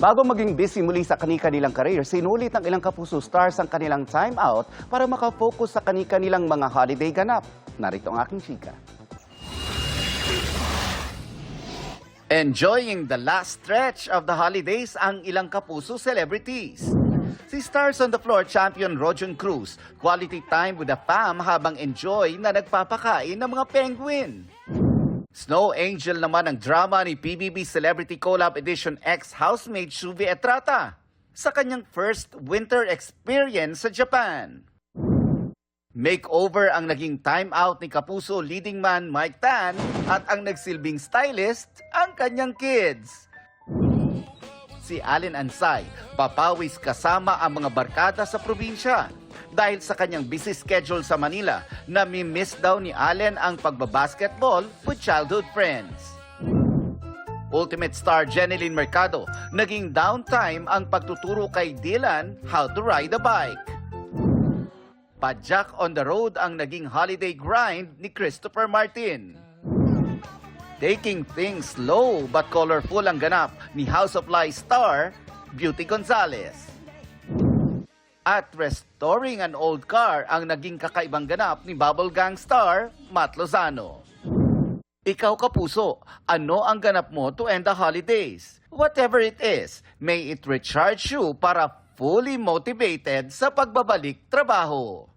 Bago maging busy muli sa kani-kanilang career, sinulit ng ilang Kapuso stars ang kanilang time out para makafocus sa kani-kanilang mga holiday ganap. Narito ang aking chika. Enjoying the last stretch of the holidays ang ilang Kapuso celebrities. Si Stars on the Floor champion Rojon Cruz, quality time with the fam habang enjoy na nagpapakain ng mga penguin. Snow Angel naman ang drama ni PBB Celebrity Collab Edition ex-housemate Shuvi Etrata sa kanyang first winter experience sa Japan. Makeover ang naging time out ni Kapuso leading man Mike Tan at ang nagsilbing stylist ang kanyang kids. Si Allen Ansay, papawis kasama ang mga barkada sa probinsya. Dahil sa kanyang busy schedule sa Manila, nami-miss daw ni Allen ang pagbabasketball with childhood friends. Ultimate star Jeneline Mercado, naging downtime ang pagtuturo kay Dylan how to ride a bike. Padjak on the road ang naging holiday grind ni Christopher Martin. Taking things slow but colorful ang ganap ni House of Lies star Beauty Gonzalez. At restoring an old car ang naging kakaibang ganap ni Bubble Gang star Matt Lozano. Ikaw Kapuso, ano ang ganap mo to end the holidays? Whatever it is, may it recharge you para fully motivated sa pagbabalik trabaho.